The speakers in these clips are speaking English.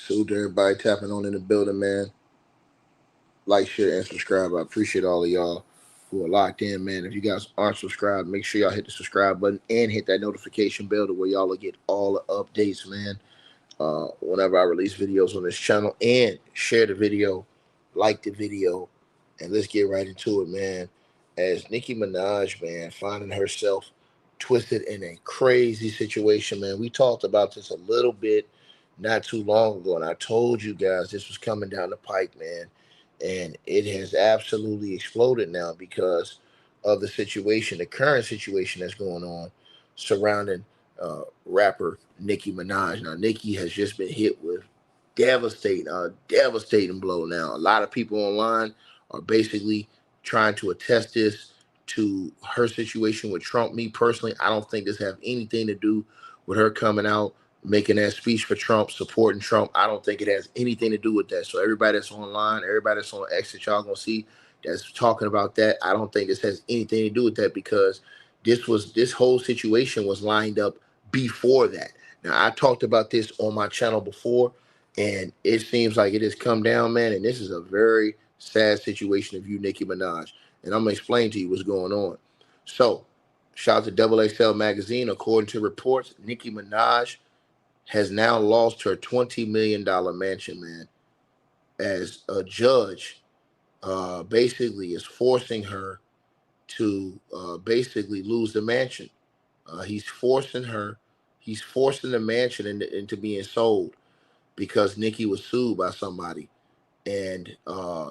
Salute to everybody tapping on in the building, man. Like, share, and subscribe. I appreciate all of y'all who are locked in, man. If you guys aren't subscribed, make sure y'all hit the subscribe button and hit that notification bell to where y'all will get all the updates, man. Whenever I release videos on this channel, and share the video, like the video, and let's get right into it, man. As Nicki Minaj, man, finding herself twisted in a crazy situation, man. We talked about this a little bit not too long ago, and I told you guys this was coming down the pike, man. And it has absolutely exploded now because of the situation, the current situation that's going on surrounding rapper Nicki Minaj. Now, Nicki has just been hit with devastating blow. Now, a lot of people online are basically trying to attest this to her situation with Trump. Me personally, I don't think this have anything to do with her coming out, making that speech for Trump, supporting Trump. I don't think it has anything to do with that. So everybody that's online, everybody that's on X that y'all gonna see that's talking about that, I don't think this has anything to do with that because this whole situation was lined up before that. Now I talked about this on my channel before, and it seems like it has come down, man. And this is a very sad situation of you, Nicki Minaj. And I'm gonna explain to you what's going on. So, shout out to Double XL Magazine. According to reports, Nicki Minaj has now lost her $20 million mansion, man, as a judge basically is forcing her to basically lose the mansion. He's forcing her, he's forcing the mansion into being sold because Nicki was sued by somebody. And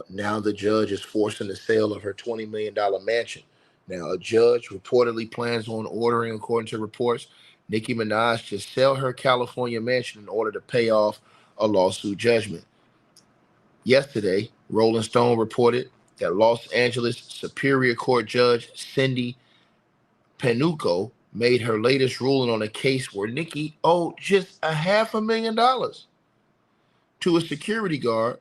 now the judge is forcing the sale of her $20 million mansion. Now, a judge reportedly plans on ordering, according to reports, Nicki Minaj to sell her California mansion in order to pay off a lawsuit judgment. Yesterday, Rolling Stone reported that Los Angeles Superior Court Judge Cindy Panuco made her latest ruling on a case where Nicki owed just a $500,000 to a security guard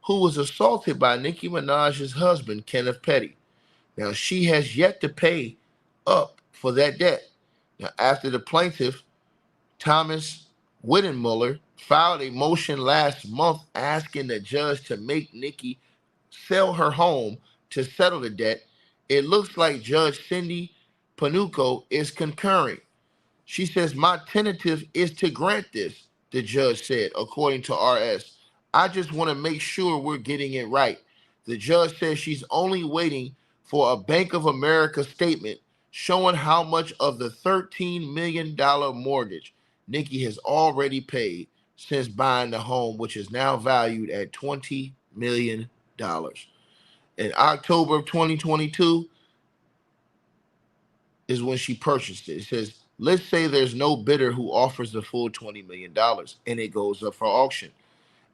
who was assaulted by Nicki Minaj's husband, Kenneth Petty. Now, she has yet to pay up for that debt. Now, after the plaintiff, Thomas Wittenmuller, filed a motion last month asking the judge to make Nicki sell her home to settle the debt, it looks like Judge Cindy Panuco is concurring. She says, my tentative is to grant this, the judge said, according to RS. I just want to make sure we're getting it right. The judge says she's only waiting for a Bank of America statement showing how much of the $13 million mortgage Nicki has already paid since buying the home, which is now valued at $20 million. In October of 2022 is when she purchased it. It says, let's say there's no bidder who offers the full $20 million and it goes up for auction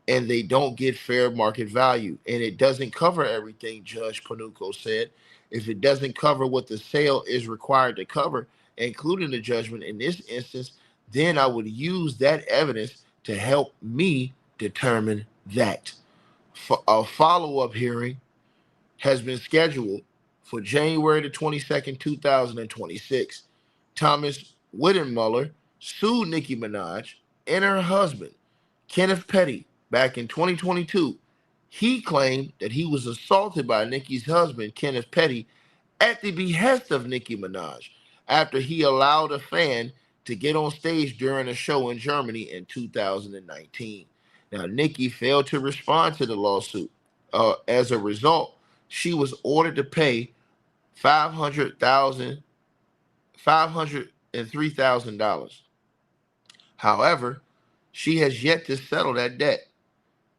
and they don't get fair market value and it doesn't cover everything, Judge Panuco said. If it doesn't cover what the sale is required to cover, including the judgment in this instance, then I would use that evidence to help me determine that. A follow-up hearing has been scheduled for January the 22nd, 2026. Thomas Wittenmuller sued Nicki Minaj and her husband, Kenneth Petty, back in 2022. He claimed that he was assaulted by Nicki's husband, Kenneth Petty, at the behest of Nicki Minaj after he allowed a fan to get on stage during a show in Germany in 2019. Now, Nicki failed to respond to the lawsuit. As a result, she was ordered to pay $503,000. However, she has yet to settle that debt.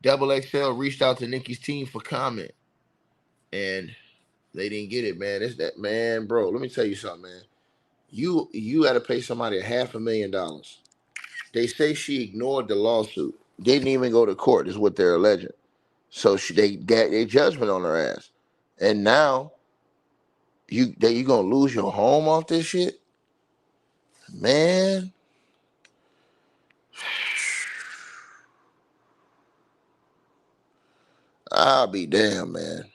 Double XL reached out to Nicki's team for comment, and they didn't get it, man. It's that, man, bro. Let me tell you something, man. You got to pay somebody $500,000. They say she ignored the lawsuit. Didn't even go to court, is what they're alleging. So they got a judgment on her ass, and now you gonna lose your home off this shit, man. I'll be damned, man.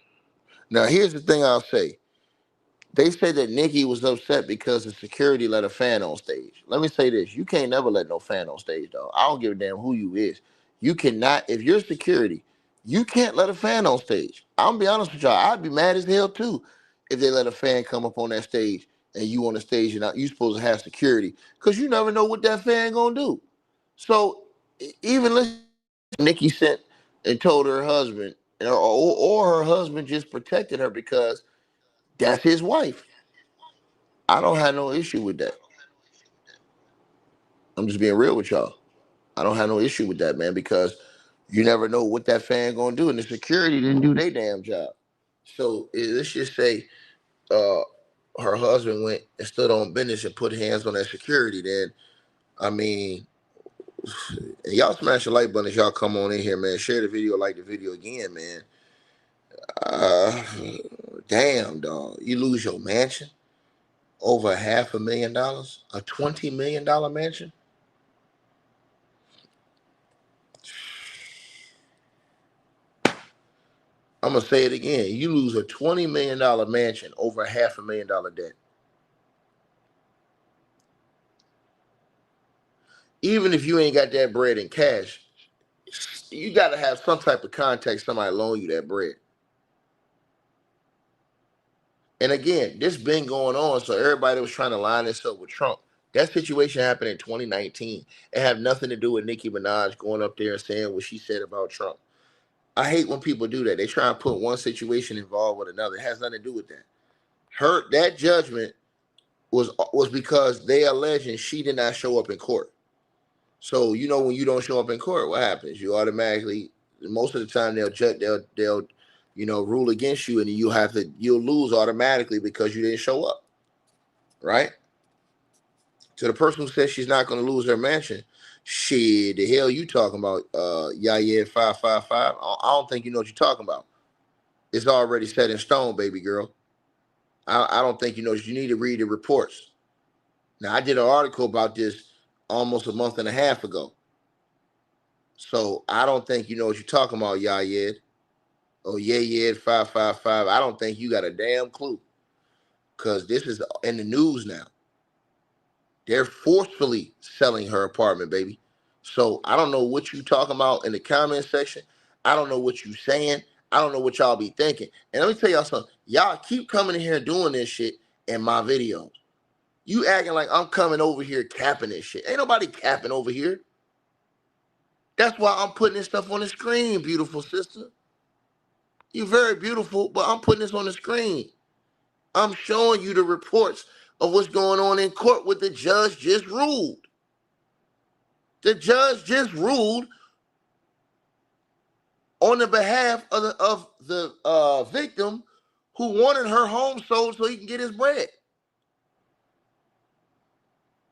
Now here's the thing I'll say. They say that Nicki was upset because the security let a fan on stage. Let me say this: you can't never let no fan on stage, though. I don't give a damn who you is. You cannot, if you're security, you can't let a fan on stage. I'm gonna be honest with y'all, I'd be mad as hell too if they let a fan come up on that stage and you on the stage and you supposed to have security because you never know what that fan gonna do. So even listen, Nicki sent and told her husband, or her husband just protected her because that's his wife. I don't have no issue with that. I'm just being real with y'all. I don't have no issue with that, man, because you never know what that fan gonna do, and the security didn't do their damn job. So let's just say uh, her husband went and stood on business and put hands on that security. Then I mean, and y'all smash the like button as y'all come on in here, man. Share the video, like the video again, man. Uh, damn, dog, you lose your mansion over $500,000, a $20 million mansion. I'm gonna say it again. You lose a $20 million mansion over a $500,000 debt. Even if you ain't got that bread in cash, you got to have some type of contact. Somebody loan you that bread. And again, this been going on. So everybody was trying to line this up with Trump. That situation happened in 2019. It had nothing to do with Nicki Minaj going up there and saying what she said about Trump. I hate when people do that. They try and put one situation involved with another. It has nothing to do with that. That judgment was because they alleging she did not show up in court. So when you don't show up in court, what happens? You automatically, most of the time they'll rule against you, and you'll lose automatically because you didn't show up, right? So the person who says she's not going to lose her mansion, shit, the hell you talking about? Yeah, 555. I don't think you know what you're talking about. It's already set in stone, baby girl. I don't think you know. You need to read the reports. Now I did an article about this almost a month and a half ago. So I don't think you know what you're talking about, Yayed. Oh, yeah, 555. I don't think you got a damn clue. Because this is in the news now. They're forcefully selling her apartment, baby. So I don't know what you talking about in the comment section. I don't know what you saying. I don't know what y'all be thinking. And let me tell y'all something. Y'all keep coming in here doing this shit in my videos. You acting like I'm coming over here capping this shit. Ain't nobody capping over here. That's why I'm putting this stuff on the screen, beautiful sister. You're very beautiful, but I'm putting this on the screen. I'm showing you the reports of what's going on in court, what the judge just ruled. The judge just ruled on the behalf of the victim who wanted her home sold so he can get his bread.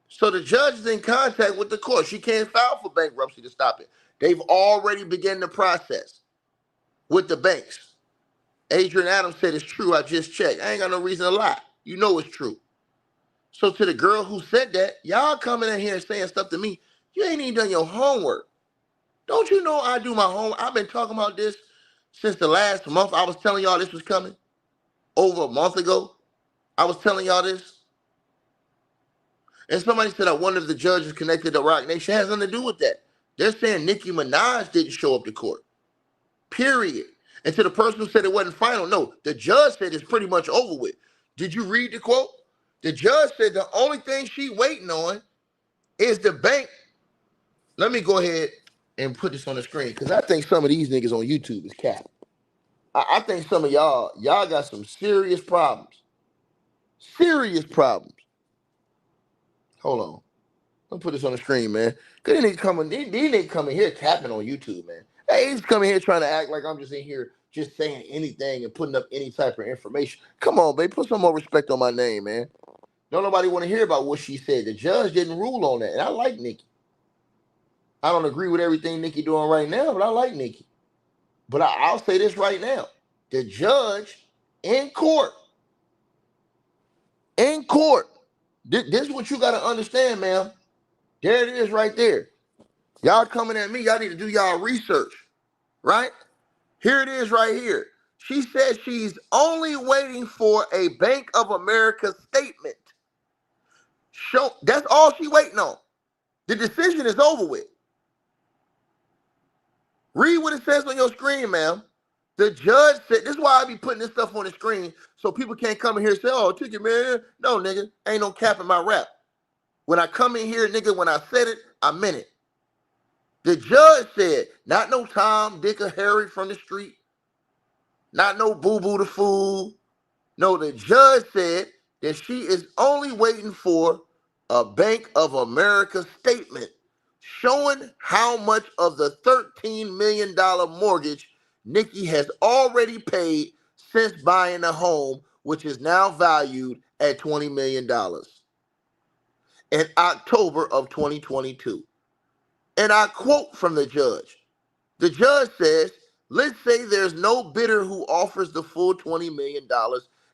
So the judge is in contact with the court. She can't file for bankruptcy to stop it. They've already begun the process with the banks. Adrian Adams said it's true. I just checked. I ain't got no reason to lie. You know it's true. So to the girl who said that, y'all coming in here and saying stuff to me, you ain't even done your homework. Don't you know I do my homework? I've been talking about this since the last month. I was telling y'all this was coming. Over a month ago, I was telling y'all this. And somebody said, I wonder if the judge is connected to Rock Nation. It has nothing to do with that. They're saying Nicki Minaj didn't show up to court. Period. And to the person who said it wasn't final, no, the judge said it's pretty much over with. Did you read the quote? The judge said the only thing she waiting on is the bank. Let me go ahead and put this on the screen because I think some of these niggas on YouTube is cap. I think some of y'all got some serious problems. Serious problems. Hold on. Let me put this on the screen, man. Cause these niggas coming here capping on YouTube, man. Hey, he's coming here trying to act like I'm just in here just saying anything and putting up any type of information. Come on, babe. Put some more respect on my name, man. Don't nobody want to hear about what she said. The judge didn't rule on that. And I like Nicki. I don't agree with everything Nicki doing right now, but I like Nicki. But I'll say this right now. The judge in court, this is what you got to understand, ma'am. There it is right there. Y'all coming at me, y'all need to do y'all research, right? Here it is right here. She says she's only waiting for a Bank of America statement. That's all she waiting on. The decision is over with. Read what it says on your screen, ma'am. The judge said, this is why I be putting this stuff on the screen so people can't come in here and say, oh, ticket man. No, nigga, ain't no cap in my rap. When I come in here, nigga, when I said it, I meant it. The judge said, not no Tom, Dick, or Harry from the street. Not no boo-boo the fool. No, the judge said that she is only waiting for a Bank of America statement showing how much of the $13 million mortgage Nicki has already paid since buying the home, which is now valued at $20 million in October of 2022. And I quote from the judge. The judge says, let's say there's no bidder who offers the full $20 million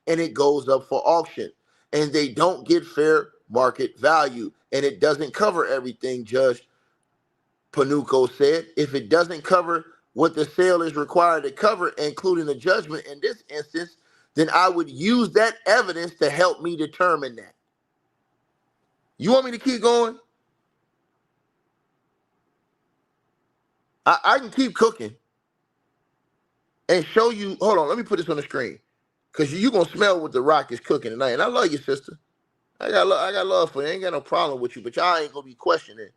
and it goes up for auction and they don't get fair market value and it doesn't cover everything, Judge Panuco said. If it doesn't cover what the sale is required to cover, including the judgment in this instance, then I would use that evidence to help me determine that. You want me to keep going? I can keep cooking and show you. Hold on, let me put this on the screen. Because you're going to smell what the rock is cooking tonight. And I love you, sister. I got love for you. I ain't got no problem with you. But y'all ain't going to be questioning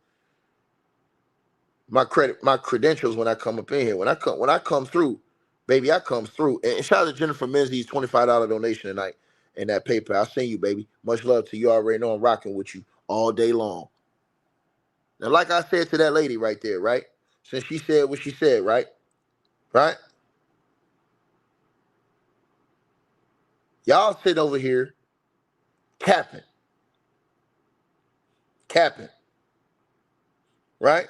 my credentials when I come up in here. When I come through, baby, I come through. And shout out to Jennifer Menzies' $25 donation tonight and that PayPal. I seen you, baby. Much love to you. Already know I'm rocking with you all day long. Now, like I said to that lady right there, right? Since she said what she said, right? Right? Y'all sit over here capping. Right?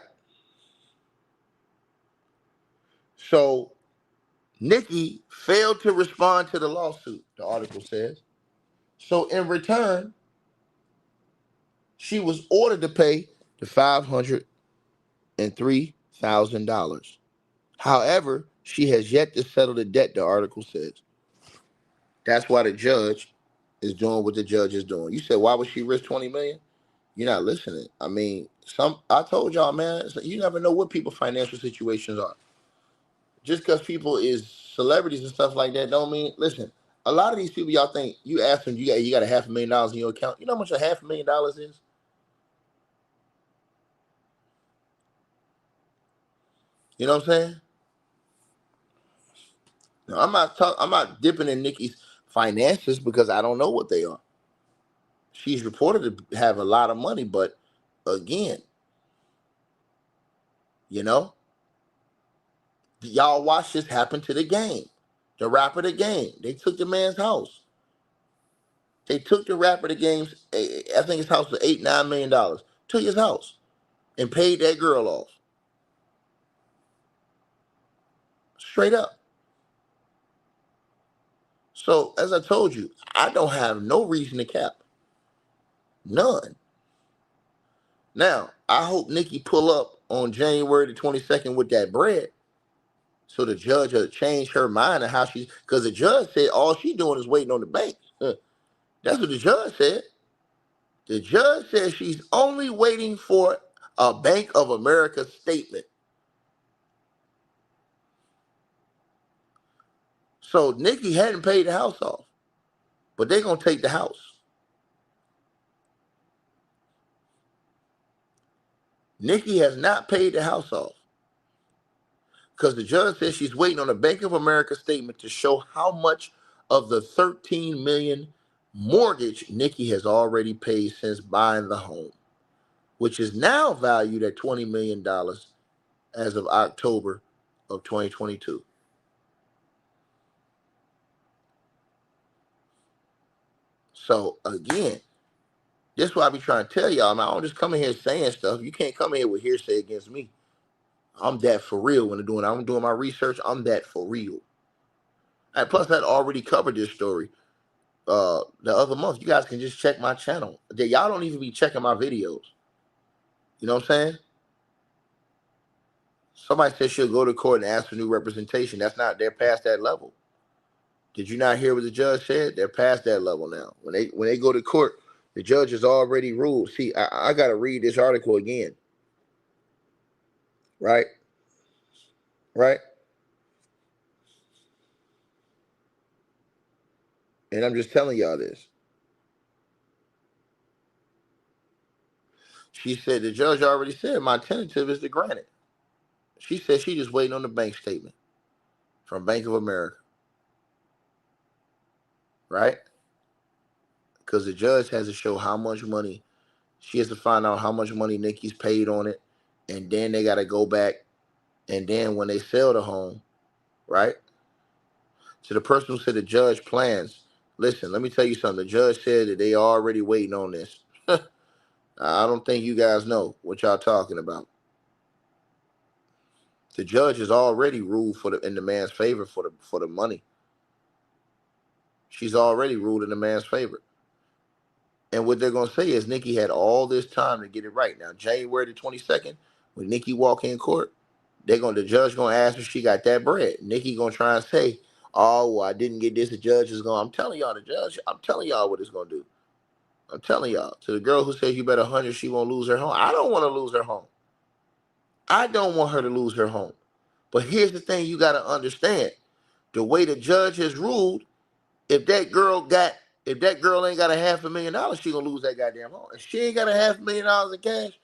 So Nicki failed to respond to the lawsuit, the article says. So in return, she was ordered to pay the $503,000. However, she has yet to settle the debt, the article says. That's why the judge is doing what the judge is doing. You said, why would she risk $20 million? You're not listening. I mean, I told y'all, man, you never know what people's financial situations are. Just because people is celebrities and stuff like that don't mean, listen, a lot of these people, y'all think, you ask them, you got $500,000 in your account. You know how much $500,000 is? You know what I'm saying? Now, I'm not dipping in Nicki's finances because I don't know what they are. She's reported to have a lot of money, but again, you know, y'all watch this happen to the game. The rapper The Game. They took the man's house. They took the rapper The Game's, I think his house was $8-9 million. Took his house and paid that girl off. Straight up. So, as I told you, I don't have no reason to cap. None. Now, I hope Nicki pull up on January the 22nd with that bread so the judge will change her mind and how she, because the judge said all she doing is waiting on the bank. That's what the judge said. The judge said she's only waiting for a Bank of America statement. So Nicki hadn't paid the house off, but they're going to take the house. Nicki has not paid the house off because the judge says she's waiting on a Bank of America statement to show how much of the $13 million mortgage Nicki has already paid since buying the home, which is now valued at $20 million as of October of 2022. So again, this is what I be trying to tell y'all, man. I don't just come in here saying stuff. You can't come in here with hearsay against me. I'm that for real when I'm doing my research. I'm that for real. And plus, I'd already covered this story the other month. You guys can just check my channel. Y'all don't even be checking my videos. You know what I'm saying? Somebody said she'll go to court and ask for new representation. They're past that level. Did you not hear what the judge said? They're past that level now. When they go to court, the judge has already ruled. See, I got to read this article again. Right? right? And I'm just telling y'all this. She said the judge already said my tentative is to grant it. She said she just waiting on the bank statement from Bank of America, right? Because the judge has to show how much money. She has to find out how much money Nicki's paid on it, and then they got to go back. And then when they sell the home, right? So the person who said the judge plans, listen, let me tell you something. The judge said that they already waiting on this. I don't think you guys know what y'all talking about. The judge has already ruled in the man's favor for the money. She's already ruled in the man's favor. And what they're gonna say is Nicki had all this time to get it right. Now, January the 22nd, when Nicki walk in court, the judge gonna ask if she got that bread. Nicki gonna try and say, "Oh, well, I didn't get this." The judge is going. I'm telling y'all, the judge. I'm telling y'all what it's gonna do. I'm telling y'all. To the girl who says you bet 100 she won't lose her home. I don't want to lose her home. I don't want her to lose her home. But here's the thing: you gotta understand the way the judge has ruled. If that girl ain't got a $500,000, she gonna lose that goddamn home. If she ain't got a $500,000 in cash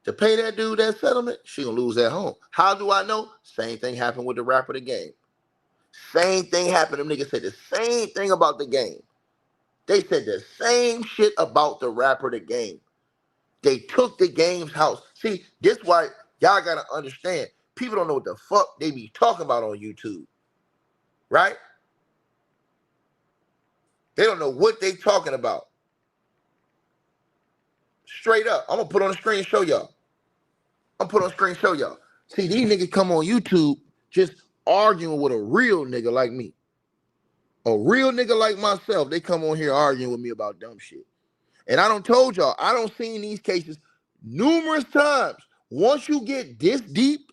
to pay that dude that settlement, she gonna lose that home. How do I know? Same thing happened with the rapper The Game. Same thing happened. Them niggas said the same thing about The Game. They said the same shit about the rapper The Game. They took The Game's house. See, this why y'all gotta understand. People don't know what the fuck they be talking about on YouTube, right? They don't know what they talking about. Straight up. I'm gonna put on the screen and show y'all. See, these niggas come on YouTube just arguing with a real nigga like me. A real nigga like myself, they come on here arguing with me about dumb shit. And I don't told y'all, I don't seen these cases numerous times. Once you get this deep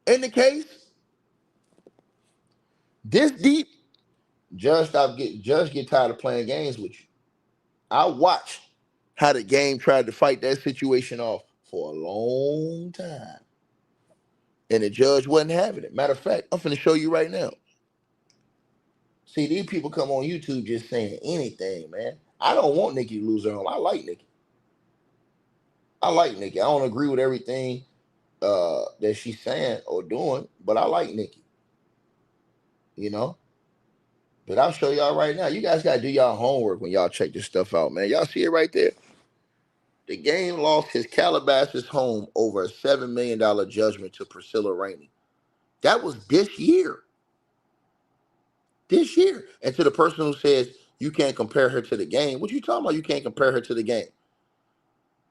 in the case, judge get tired of playing games with you. I watched how the game tried to fight that situation off for a long time. And the judge wasn't having it. Matter of fact, I'm finna show you right now. See, these people come on YouTube just saying anything, man. I don't want Nicki to lose her home. I like Nicki. I don't agree with everything that she's saying or doing, but I like Nicki. You know? But I'll show y'all right now. You guys gotta do y'all homework when y'all check this stuff out, man. Y'all see it right there? The Game lost his Calabasas home over a $7 million judgment to Priscilla Rainey. That was this year. This year. And to the person who says you can't compare her to The Game, what you talking about? You can't compare her to The Game.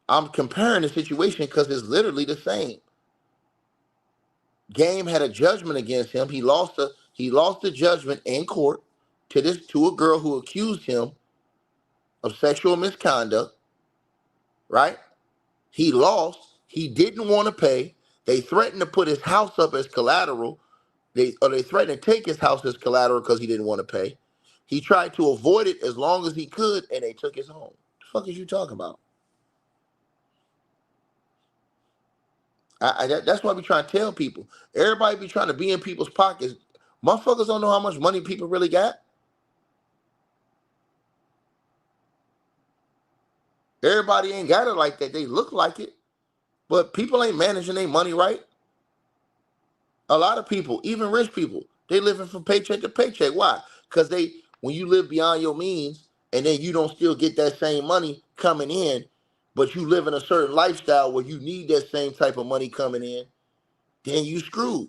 I'm comparing the situation because it's literally the same. Game had a judgment against him. He lost the judgment in court to a girl who accused him of sexual misconduct, right? He lost. He didn't want to pay. They threatened to put his house up as collateral. They threatened to take his house as collateral because he didn't want to pay. He tried to avoid it as long as he could, and they took his home. The fuck is you talking about? That's why we try to tell people. Everybody be trying to be in people's pockets. Motherfuckers don't know how much money people really got. Everybody ain't got it like that. They look like it, but people ain't managing their money right. A lot of people, even rich people, they living from paycheck to paycheck. Why? Because when you live beyond your means and then you don't still get that same money coming in, but you live in a certain lifestyle where you need that same type of money coming in, then you screwed.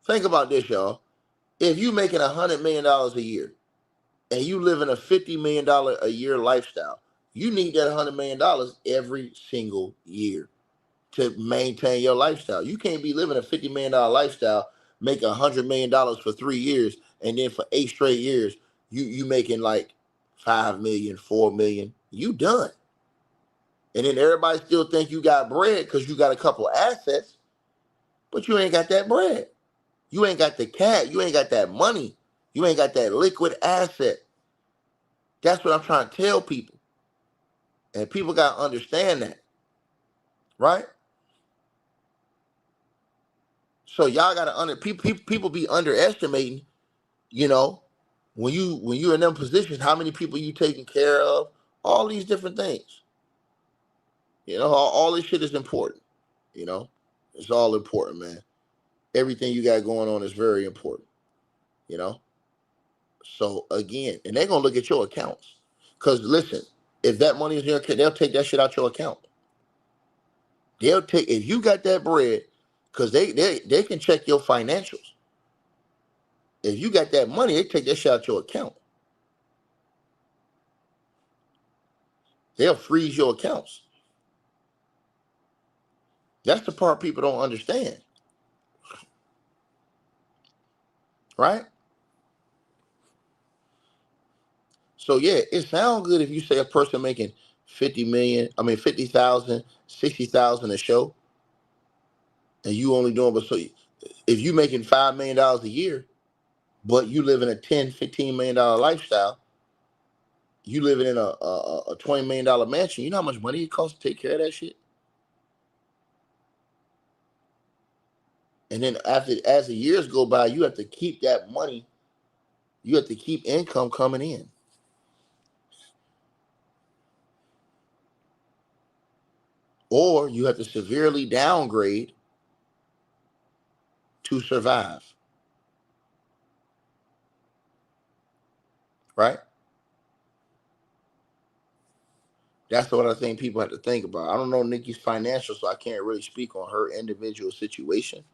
Think about this, y'all. If you making $100 million a year and you live in a $50 million a year lifestyle, you need that $100 million every single year to maintain your lifestyle. You can't be living a $50 million lifestyle, make $100 million for 3 years, and then for 8 straight years, you making like 5 million, 4 million. You done. And then everybody still think you got bread because you got a couple assets, but you ain't got that bread. You ain't got the cat. You ain't got that money. You ain't got that liquid asset. That's what I'm trying to tell people. And people got to understand that. Right? So y'all gotta people be underestimating, you know, when you're in them positions, how many people you taking care of, all these different things. You know, all this shit is important. You know, it's all important, man. Everything you got going on is very important. You know, so again, and they're gonna look at your accounts, cause listen, if that money is in your account, they'll take that shit out your account. They'll take if you got that bread, cause they can check your financials. If you got that money, they take that shit out your account. They'll freeze your accounts. That's the part people don't understand, right? So yeah, it sounds good if you say a person making 50 million, 50,000, 60,000 a show, and you only doing, but so if you making $5 million a year, but you live in a 10, $15 million lifestyle, you living in a $20 million mansion, you know how much money it costs to take care of that shit? And then as the years go by, you have to keep that money, you have to keep income coming in. Or you have to severely downgrade to survive. Right? That's what I think people have to think about. I don't know Nicki's financials, so I can't really speak on her individual situation.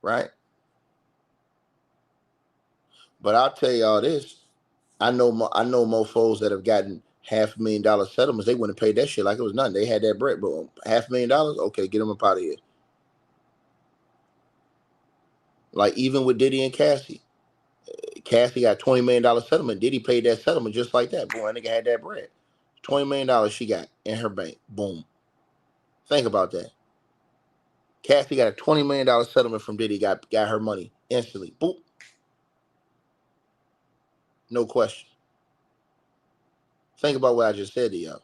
Right? But I'll tell y'all this. I know mofos that have gotten $500,000 settlements. They wouldn't pay that shit like it was nothing. They had that bread, but $500,000, okay, get them up out of here. Like even with Diddy and Cassie. Cassie got $20 million settlement. Diddy paid that settlement just like that. Boy, that nigga had that bread. $20 million she got in her bank. Boom. Think about that. Cassie got a $20 million settlement from Diddy, got her money instantly. Boop. No question. Think about what I just said to y'all.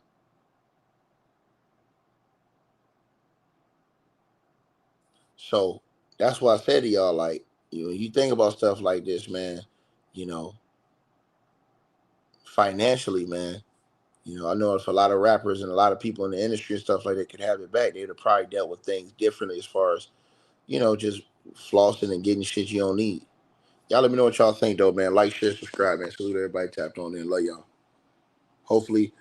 So that's why I said to y'all, like, you think about stuff like this, man, financially, man, I know if a lot of rappers and a lot of people in the industry and stuff like that could have it back, they'd have probably dealt with things differently as far as, just flossing and getting shit you don't need. Y'all let me know what y'all think, though, man. Like, share, subscribe, man. Salute everybody tapped on in. Love y'all. Hopefully,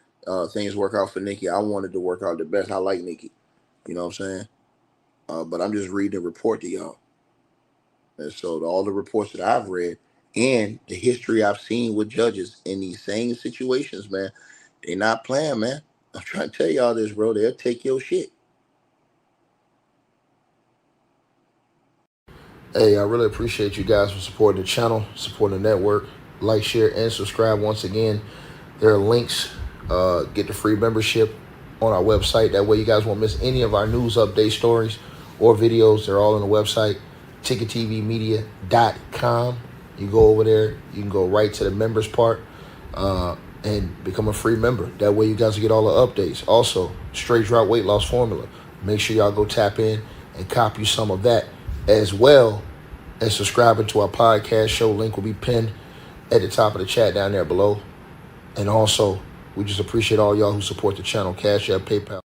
things work out for Nicki. I wanted to work out the best. I like Nicki. You know what I'm saying? But I'm just reading a report to y'all. And so all the reports that I've read and the history I've seen with judges in these same situations, man, they not playing, man. I'm trying to tell y'all this, bro. They'll take your shit. Hey, I really appreciate you guys for supporting the channel, supporting the network. Like, share, and subscribe once again. There are links. Get the free membership on our website. That way you guys won't miss any of our news update stories or videos. They're all on the website, ticketvmedia.com. You go over there. You can go right to the members part and become a free member. That way you guys will get all the updates. Also, straight drought weight loss formula. Make sure y'all go tap in and copy some of that, as well as subscribing to our podcast show. Link will be pinned at the top of the chat down there below. And also, we just appreciate all y'all who support the channel. Cash App, PayPal.